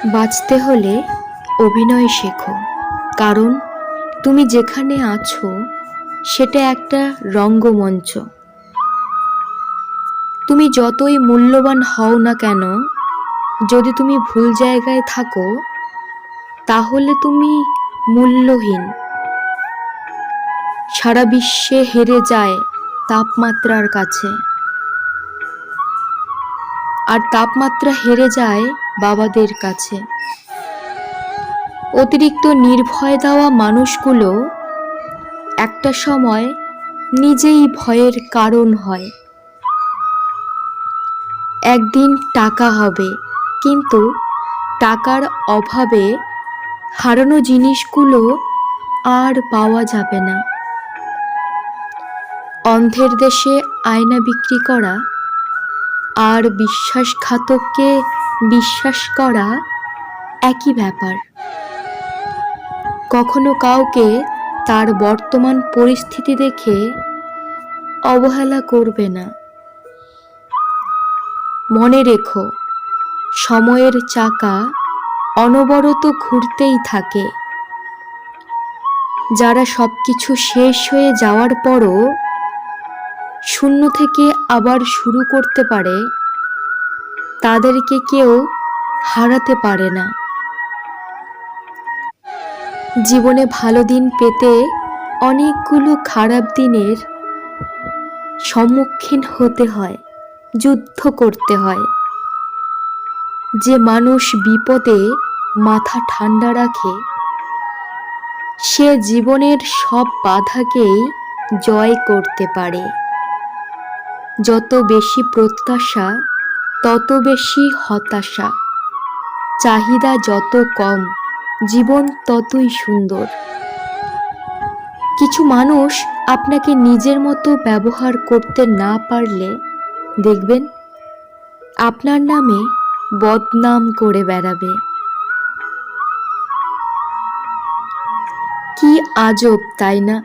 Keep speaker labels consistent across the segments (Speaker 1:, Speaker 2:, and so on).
Speaker 1: বাঁচতে হলে অভিনয় শেখো, কারণ তুমি যেখানে আছো সেটা একটা রঙ্গমঞ্চ। তুমি যতই মূল্যবান হও না কেন, যদি তুমি ভুল জায়গায় থাকো তাহলে তুমি মূল্যহীন। সারা বিশ্বে হেরে যায় তাপমাত্রার কাছে, আর তাপমাত্রা হেরে যায় বাবাদের কাছে। অতিরিক্ত নির্ভয় দেওয়া মানুষগুলো একটা সময় নিজেই ভয়ের কারণ হয়। একদিন টাকা হবে, কিন্তু টাকার অভাবে হারানো জিনিসগুলো আর পাওয়া যাবে না। অন্ধের দেশে আয়না বিক্রি করা আর বিশ্বাসঘাতককে বিশ্বাস করা একই ব্যাপার। কখনো কাউকে তার বর্তমান পরিস্থিতি দেখে অবহেলা করবে না। মনে রেখো, সময়ের চাকা অনবরত ঘুরতেই থাকে। যারা সবকিছু শেষ হয়ে যাওয়ার পরও শূন্য থেকে আবার শুরু করতে পারে, তাদেরকে কেউ হারাতে পারে না। জীবনে ভালো দিন পেতে অনেকগুলো খারাপ দিনের সম্মুখীন হতে হয়, যুদ্ধ করতে হয়। যে মানুষ বিপদে মাথা ঠান্ডা রাখে, সে জীবনের সব বাধাকেই জয় করতে পারে। যত বেশি প্রত্যাশা তত বেশি হতাশা। চাহিদা যত কম, জীবন ততই সুন্দর। কিছু মানুষ আপনাকে নিজের মতো ব্যবহার করতে না পারলে দেখবেন আপনার নামে বদনাম করে বেড়াবে। কি আজব, তাই না?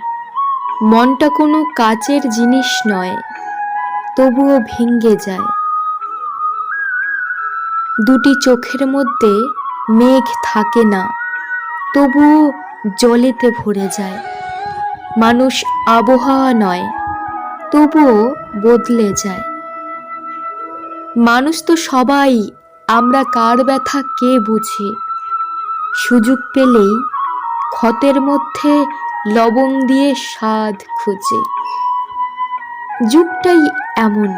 Speaker 1: মনটা কোনো কাচের জিনিস নয়, তবুও ভেঙে যায়। দুটি চোখের মধ্যে মেঘ থাকে না, তবুও জলেতে ভরে যায়। মানুষ আবহাওয়া নয়, তবুও বদলে যায়। মানুষ তো সবাই, আমরা কার ব্যথা কে বুঝি? সুযোগ পেলেই ক্ষতের মধ্যে লবণ দিয়ে স্বাদ খুঁজে। যুগটাই এমন,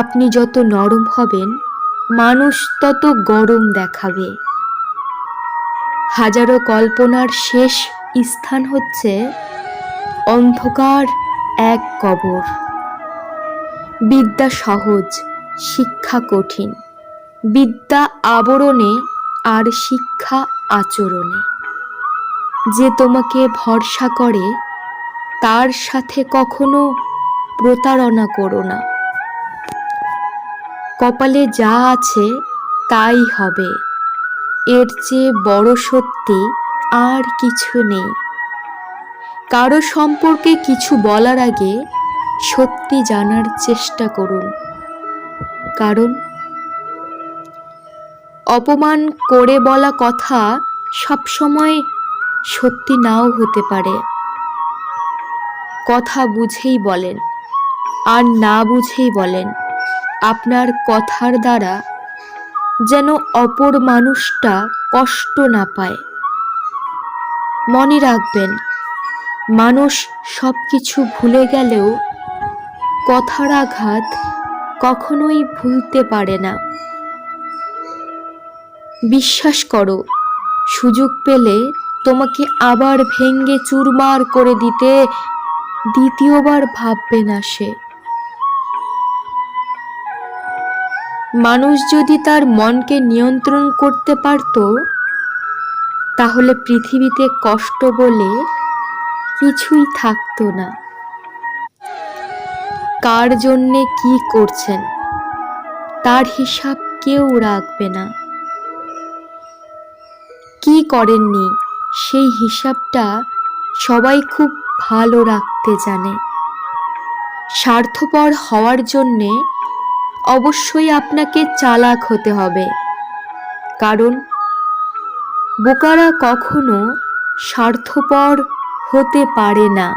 Speaker 1: আপনি যত নরম হবেন মানুষ তত গরম দেখাবে। হাজারো কল্পনার শেষ স্থান হচ্ছে অন্ধকার এক কবর। বিদ্যা সহজ, শিক্ষা কঠিন। বিদ্যা আবরণে আর শিক্ষা আচরণে। যে তোমাকে ভরসা করে তার সাথে কখনো প্রতারণা করো না। কপালে যা আছে তাই হবে, এর চেয়ে বড় সত্যি আর কিছু নেই। কারো সম্পর্কে কিছু বলার আগে সত্যি জানার চেষ্টা করুন, কারণ অপমান করে বলা কথা সবসময় সত্যি নাও হতে পারে। কথা বুঝেই বলেন, আর না বুঝেই বলেন। আপনার কথার দ্বারা যেন অপর মানুষটা কষ্ট না পায়। মনে রাখবেন, মানুষ সবকিছু ভুলে গেলেও কথার আঘাত কখনোই ভুলতে পারে না। বিশ্বাস করো, সুযোগ পেলে তোমাকে আবার ভেঙে চুরমার করে দিতে দ্বিতীয়বার ভাববে না সে। মানুষ যদি তার মনকে নিয়ন্ত্রণ করতে পারত, তাহলে পৃথিবীতে কষ্ট বলে কিছুই থাকতো না। কার জন্যে কি করছেন তার হিসাব কেউ রাখবে না। কি করেননি সেই হিসাবটা সবাই খুব ভালো রাখতে জানে। স্বার্থপর হওয়ার জন্যে অবশ্যই আপনাকে চালাক হতে হবে, কারণ বোকারা কখনো স্বার্থপর হতে পারে না।